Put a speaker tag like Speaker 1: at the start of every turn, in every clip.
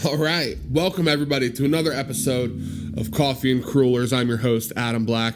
Speaker 1: All right, welcome everybody to another episode of Coffee and Crullers. I'm your host, Adam Black.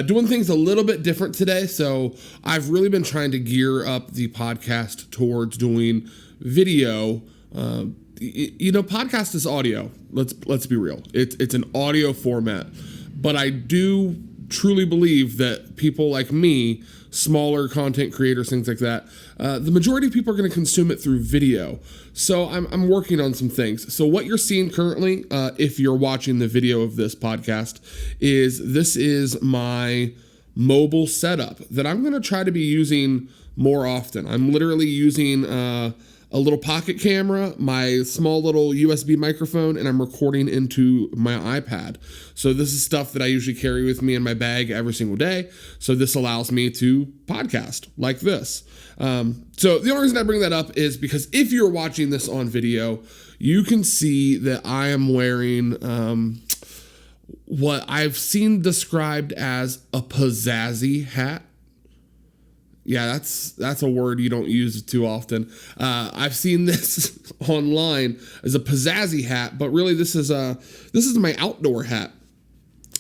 Speaker 1: Doing things a little bit different today, so I've really been trying to gear up the podcast towards doing video. Podcast is audio. Let's be real. It's an audio format, but I do truly believe that people like me, smaller content creators, things like that, the majority of people are going to consume it through video. So I'm working on some things. So what you're seeing currently, if you're watching the video of this podcast, this is my mobile setup that I'm going to try to be using more often. I'm literally using a little pocket camera, my small little USB microphone, and I'm recording into my iPad. So this is stuff that I usually carry with me in my bag every single day. So this allows me to podcast like this. So the only reason I bring that up is because if you're watching this on video, you can see that I am wearing what I've seen described as a pizzazzy hat. Yeah, that's a word you don't use too often. I've seen this online as a pizzazzy hat, but really this is my outdoor hat.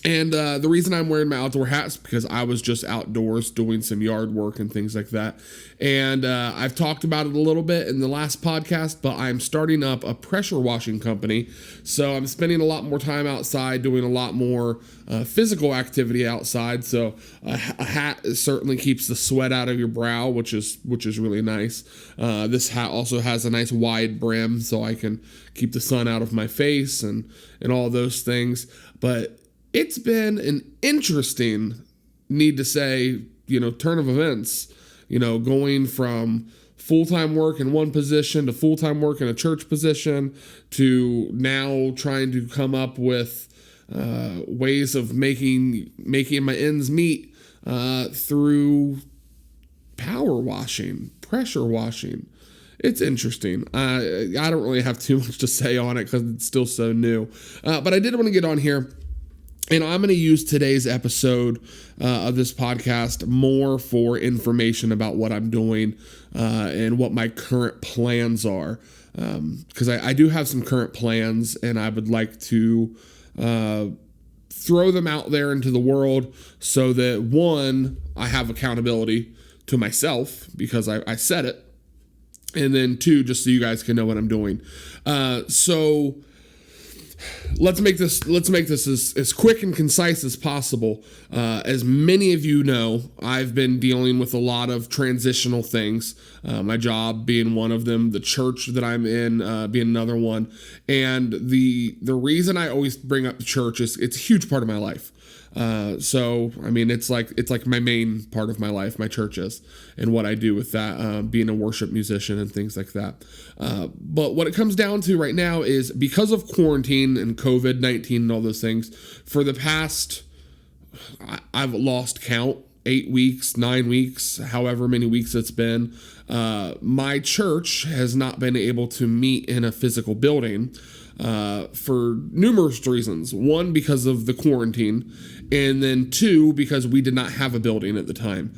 Speaker 1: And the reason I'm wearing my outdoor hat is because I was just outdoors doing some yard work and things like that. And I've talked about it a little bit in the last podcast, but I'm starting up a pressure washing company. So I'm spending a lot more time outside, doing a lot more physical activity outside. So a hat certainly keeps the sweat out of your brow, which is really nice. This hat also has a nice wide brim, so I can keep the sun out of my face and all those things. But it's been an interesting, need to say, turn of events, going from full-time work in one position to full-time work in a church position to now trying to come up with ways of making my ends meet through power washing, pressure washing. It's interesting. I don't really have too much to say on it because it's still so new. But I did want to get on here. And I'm going to use today's episode of this podcast more for information about what I'm doing and what my current plans are. Because I do have some current plans, and I would like to throw them out there into the world so that, one, I have accountability to myself because I said it. And then two, just so you guys can know what I'm doing. So let's make this as quick and concise as possible. As many of you know, I've been dealing with a lot of transitional things. My job being one of them, the church that I'm in being another one. And the reason I always bring up the church is it's a huge part of my life. So I mean, it's like my main part of my life, my church is, and what I do with that, being a worship musician and things like that. But what it comes down to right now is because of quarantine and COVID-19 and all those things, for the past, I've lost count, 8 weeks, 9 weeks, however many weeks it's been, my church has not been able to meet in a physical building for numerous reasons. One, because of the quarantine, and then two, because we did not have a building at the time.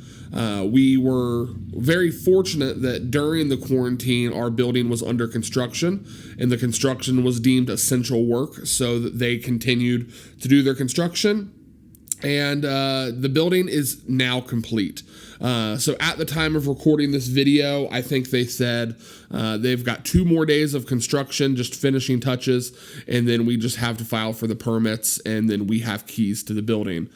Speaker 1: We were very fortunate that during the quarantine, our building was under construction, and the construction was deemed essential work, so that they continued to do their construction. And the building is now complete. So at the time of recording this video, I think they said they've got 2 more days of construction, just finishing touches, and then we just have to file for the permits, and then we have keys to the building,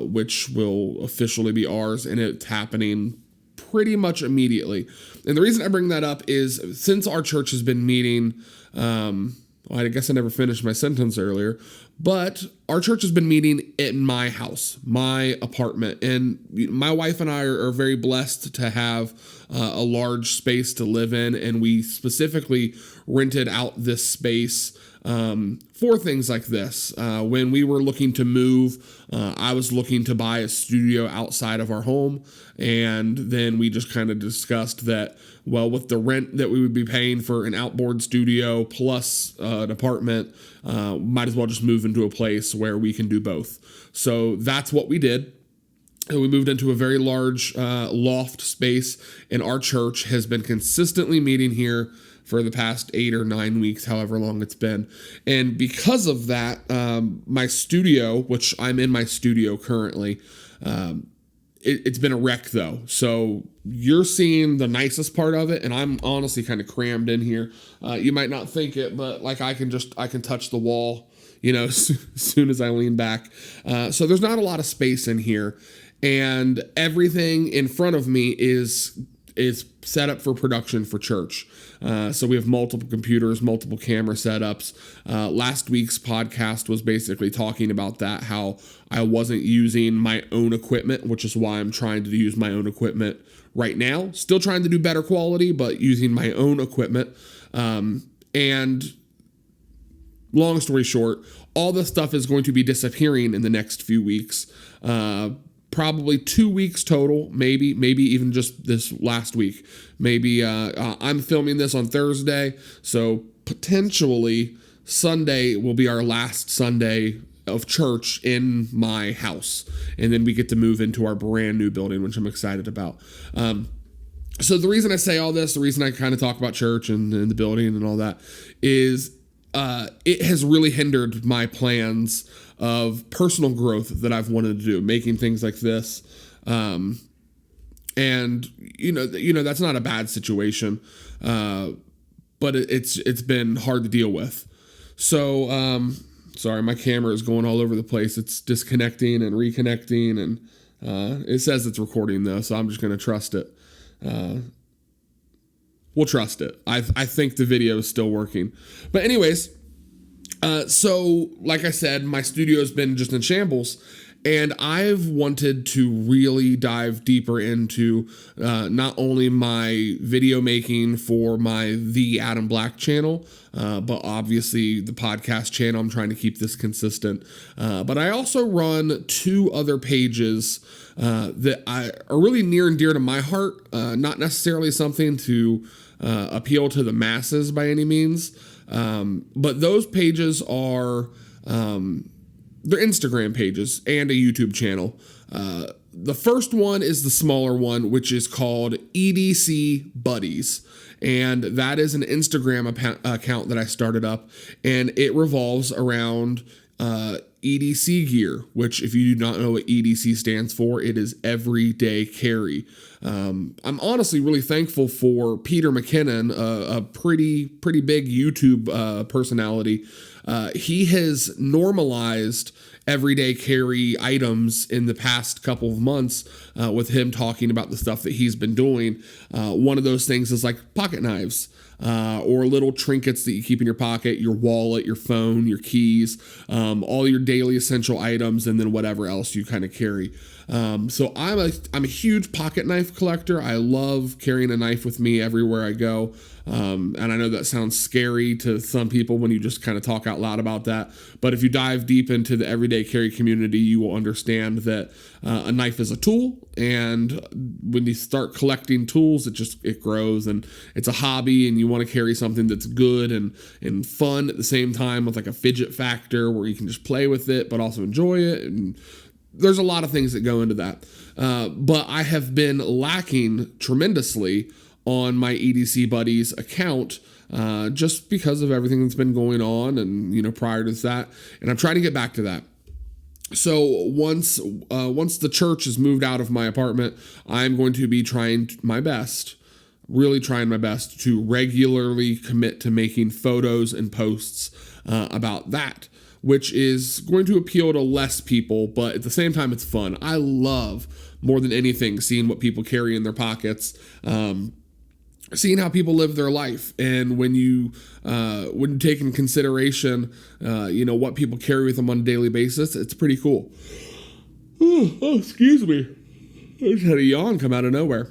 Speaker 1: which will officially be ours, and it's happening pretty much immediately. And the reason I bring that up is since our church has been meeting, I guess I never finished my sentence earlier, but our church has been meeting in my house, my apartment, and my wife and I are very blessed to have a large space to live in, and we specifically rented out this space for things like this. When we were looking to move, I was looking to buy a studio outside of our home, and then we just kind of discussed that, well, with the rent that we would be paying for an outboard studio plus an apartment, might as well just move into a place where we can do both. So that's what we did. We moved into a very large loft space, and our church has been consistently meeting here for the past 8 or 9 weeks, however long it's been. And because of that, my studio, which I'm in my studio currently, it's been a wreck though. So you're seeing the nicest part of it, and I'm honestly kind of crammed in here. You might not think it, but like I can touch the wall, as soon as I lean back. So there's not a lot of space in here, and everything in front of me is set up for production for church. So we have multiple computers, multiple camera setups. Last week's podcast was basically talking about that, how I wasn't using my own equipment, which is why I'm trying to use my own equipment right now. Still trying to do better quality, but using my own equipment. And long story short, all this stuff is going to be disappearing in the next few weeks. Probably 2 weeks total, maybe even just this last week. Maybe I'm filming this on Thursday, so potentially Sunday will be our last Sunday of church in my house, and then we get to move into our brand new building, which I'm excited about. So the reason I say all this, the reason I kind of talk about church and the building and all that, is it has really hindered my plans of personal growth that I've wanted to do, making things like this. And that's not a bad situation. But it's been hard to deal with. So, sorry, my camera is going all over the place. It's disconnecting and reconnecting, and it says it's recording though, so I'm just going to trust it. We'll trust it. I think the video is still working. But anyways, so like I said, my studio has been just in shambles, and I've wanted to really dive deeper into not only my video making for my The Adam Black channel, but obviously the podcast channel. I'm trying to keep this consistent. But I also run 2 other pages that are really near and dear to my heart, not necessarily something to appeal to the masses by any means. But those pages are, they're Instagram pages and a YouTube channel. The first one is the smaller one, which is called EDC Buddies. And that is an Instagram account that I started up, and it revolves around EDC gear, which, if you do not know what EDC stands for, it is everyday carry. I'm honestly really thankful for Peter McKinnon, a pretty big YouTube personality. He has normalized everyday carry items in the past couple of months with him talking about the stuff that he's been doing. One of those things is like pocket knives. Or little trinkets that you keep in your pocket, your wallet, your phone, your keys, all your daily essential items, and then whatever else you kind of carry. So I'm a huge pocket knife collector. I love carrying a knife with me everywhere I go. And I know that sounds scary to some people when you just kind of talk out loud about that. But if you dive deep into the everyday carry community, you will understand that a knife is a tool. And when you start collecting tools, it grows, and it's a hobby, and you want to carry something that's good and fun at the same time, with like a fidget factor where you can just play with it, but also enjoy it. And there's a lot of things that go into that. But I have been lacking tremendously on my EDC Buddies account, just because of everything that's been going on, and prior to that, and I'm trying to get back to that. So once the church is moved out of my apartment, I'm going to be really trying my best to regularly commit to making photos and posts about that, which is going to appeal to less people, but at the same time, it's fun. I love, more than anything, seeing what people carry in their pockets, seeing how people live their life. And when you take in consideration, what people carry with them on a daily basis, it's pretty cool. Oh, excuse me. I just had a yawn come out of nowhere.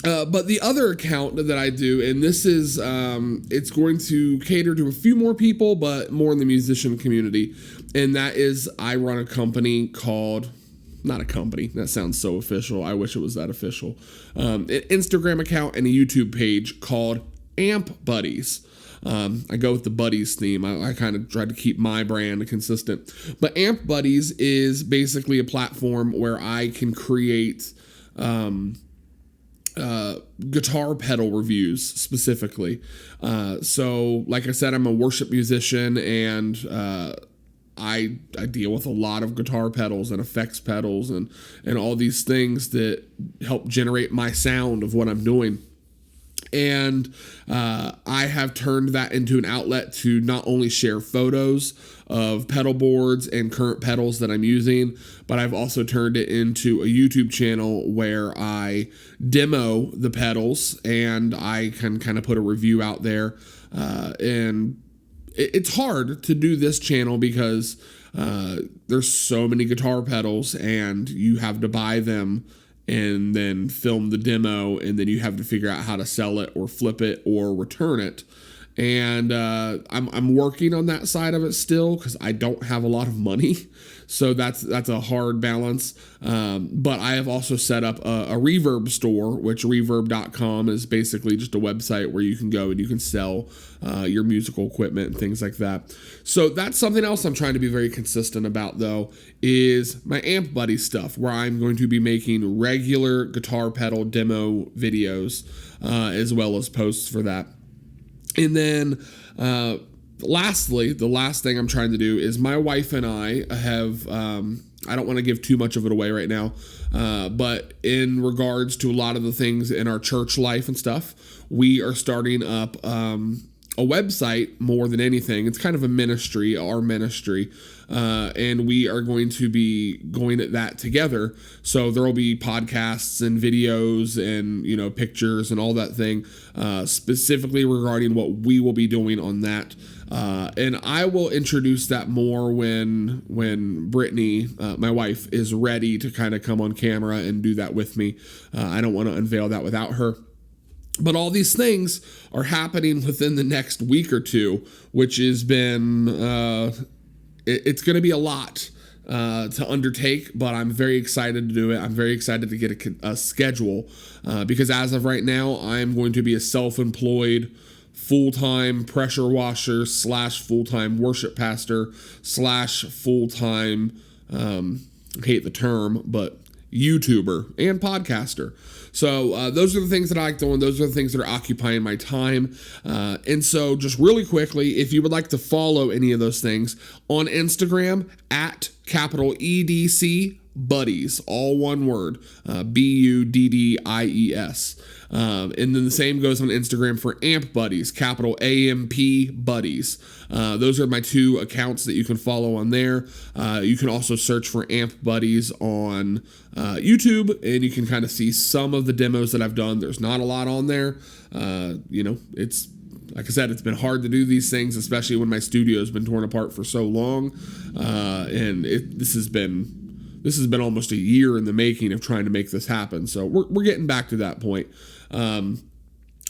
Speaker 1: But the other account that I do, and this is, it's going to cater to a few more people, but more in the musician community. And that is, I run a company called, not a company, that sounds so official. I wish it was that official. An Instagram account and a YouTube page called Amp Buddies. I go with the Buddies theme. I kind of try to keep my brand consistent. But Amp Buddies is basically a platform where I can create guitar pedal reviews specifically. So like I said, I'm a worship musician, and I deal with a lot of guitar pedals and effects pedals and all these things that help generate my sound of what I'm doing. And I have turned that into an outlet to not only share photos of pedal boards and current pedals that I'm using, but I've also turned it into a YouTube channel where I demo the pedals and I can kind of put a review out there. And it's hard to do this channel because there's so many guitar pedals and you have to buy them and then film the demo, and then you have to figure out how to sell it or flip it or return it. And I'm working on that side of it still because I don't have a lot of money. So that's a hard balance. But I have also set up a Reverb store, which reverb.com is basically just a website where you can go and you can sell your musical equipment and things like that. So that's something else I'm trying to be very consistent about, though, is my Amp Buddy stuff, where I'm going to be making regular guitar pedal demo videos as well as posts for that. And then lastly, the last thing I'm trying to do is my wife and I have, I don't want to give too much of it away right now, but in regards to a lot of the things in our church life and stuff, we are starting up a website more than anything. It's kind of a ministry, our ministry, and we are going to be going at that together. So there will be podcasts and videos and, you know, pictures and all that thing, specifically regarding what we will be doing on that. And I will introduce that more when Brittany, my wife, is ready to kind of come on camera and do that with me. I don't want to unveil that without her. But all these things are happening within the next week or two, which has been, it's going to be a lot to undertake, but I'm very excited to do it. I'm very excited to get a schedule because as of right now, I'm going to be a self-employed full-time pressure washer / full-time worship pastor / full-time, I hate the term, but YouTuber and podcaster. So those are the things that I like doing. Those are the things that are occupying my time. And so just really quickly, if you would like to follow any of those things on Instagram at @EDC Buddies, all one word, BUDDIES. And then the same goes on Instagram for Amp Buddies, AMP Buddies. Those are my two accounts that you can follow on there. You can also search for Amp Buddies on YouTube, and you can kind of see some of the demos that I've done. There's not a lot on there. You know, it's, like I said, it's been hard to do these things, especially when my studio has been torn apart for so long. And this has been almost a year in the making of trying to make this happen. So we're getting back to that point. And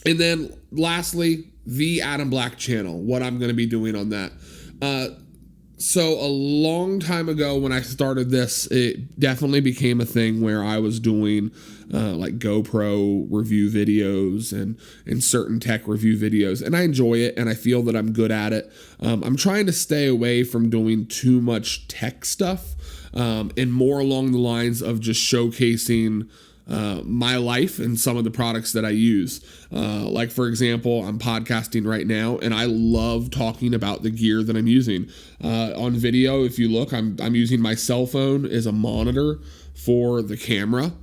Speaker 1: then lastly, the Adam Black channel, what I'm going to be doing on that. So a long time ago when I started this, it definitely became a thing where I was doing like GoPro review videos and certain tech review videos. And I enjoy it and I feel that I'm good at it. I'm trying to stay away from doing too much tech stuff and more along the lines of just showcasing my life and some of the products that I use. Like, for example, I'm podcasting right now and I love talking about the gear that I'm using. On video, if you look, I'm using my cell phone as a monitor for the camera.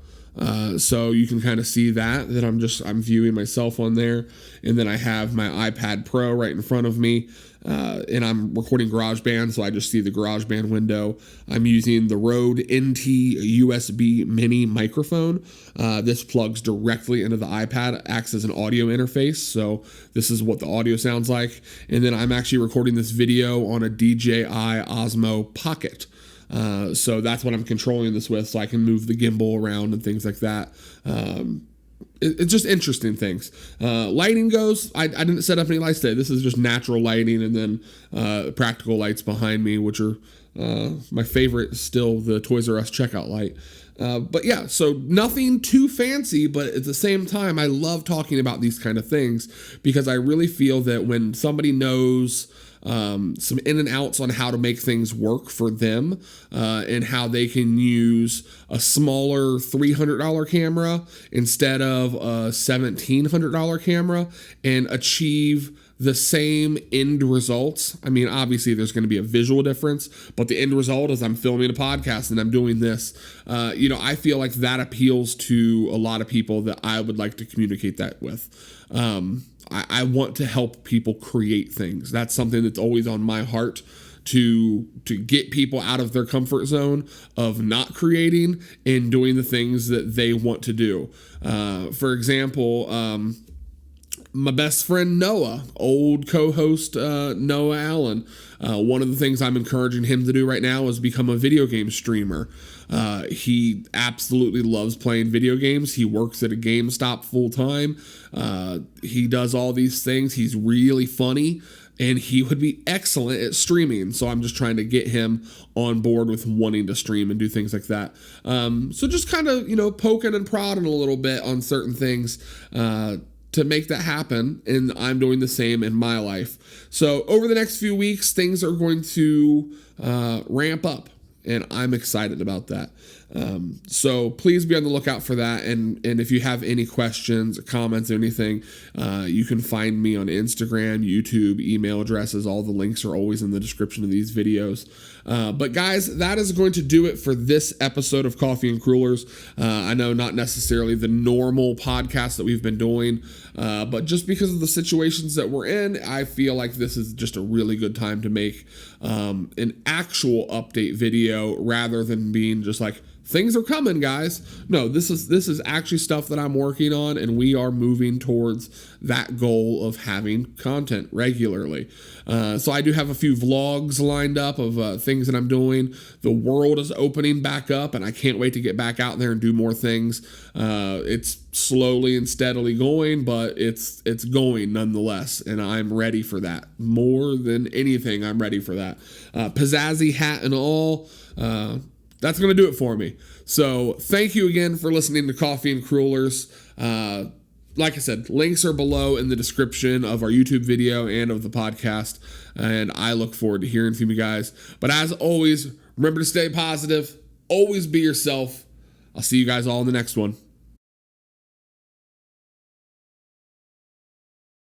Speaker 1: So you can kind of see that I'm viewing myself on there. And then I have my iPad Pro right in front of me. And I'm recording GarageBand, so I just see the GarageBand window. I'm using the Rode NT USB mini microphone. This plugs directly into the iPad, acts as an audio interface, so this is what the audio sounds like. And then I'm actually recording this video on a DJI Osmo Pocket. So that's what I'm controlling this with, so I can move the gimbal around and things like that. it's just interesting things. Lighting goes, I didn't set up any lights today. This is just natural lighting, and then practical lights behind me, which are my favorite still, the Toys R Us checkout light. But yeah, so nothing too fancy, but at the same time, I love talking about these kind of things because I really feel that when somebody knows some in and outs on how to make things work for them, and how they can use a smaller $300 camera instead of a $1,700 camera and achieve the same end results. I mean, obviously there's going to be a visual difference, but the end result is I'm filming a podcast and I'm doing this. I feel like that appeals to a lot of people that I would like to communicate that with. I want to help people create things. That's something that's always on my heart, to get people out of their comfort zone of not creating and doing the things that they want to do. For example, my best friend Noah, old co-host Noah Allen, one of the things I'm encouraging him to do right now is become a video game streamer. He absolutely loves playing video games. He works at a GameStop full time. He does all these things. He's really funny, and he would be excellent at streaming. So I'm just trying to get him on board with wanting to stream and do things like that. So just kind of, poking and prodding a little bit on certain things, to make that happen, and I'm doing the same in my life. So over the next few weeks, things are going to ramp up, and I'm excited about that. So please be on the lookout for that. And if you have any questions, comments, or anything, you can find me on Instagram, YouTube, email addresses. All the links are always in the description of these videos. But guys, that is going to do it for this episode of Coffee and Crullers. I know not necessarily the normal podcast that we've been doing, but just because of the situations that we're in, I feel like this is just a really good time to make an actual update video rather than being just like, things are coming, guys. No, this is actually stuff that I'm working on, and we are moving towards that goal of having content regularly. So I do have a few vlogs lined up of things that I'm doing. The world is opening back up, and I can't wait to get back out there and do more things. It's slowly and steadily going, but it's going nonetheless, and I'm ready for that. More than anything, I'm ready for that. Pizzazzy hat and all. That's going to do it for me. So thank you again for listening to Coffee and Crullers. Like I said, links are below in the description of our YouTube video and of the podcast. And I look forward to hearing from you guys. But as always, remember to stay positive. Always be yourself. I'll see you guys all in the next one.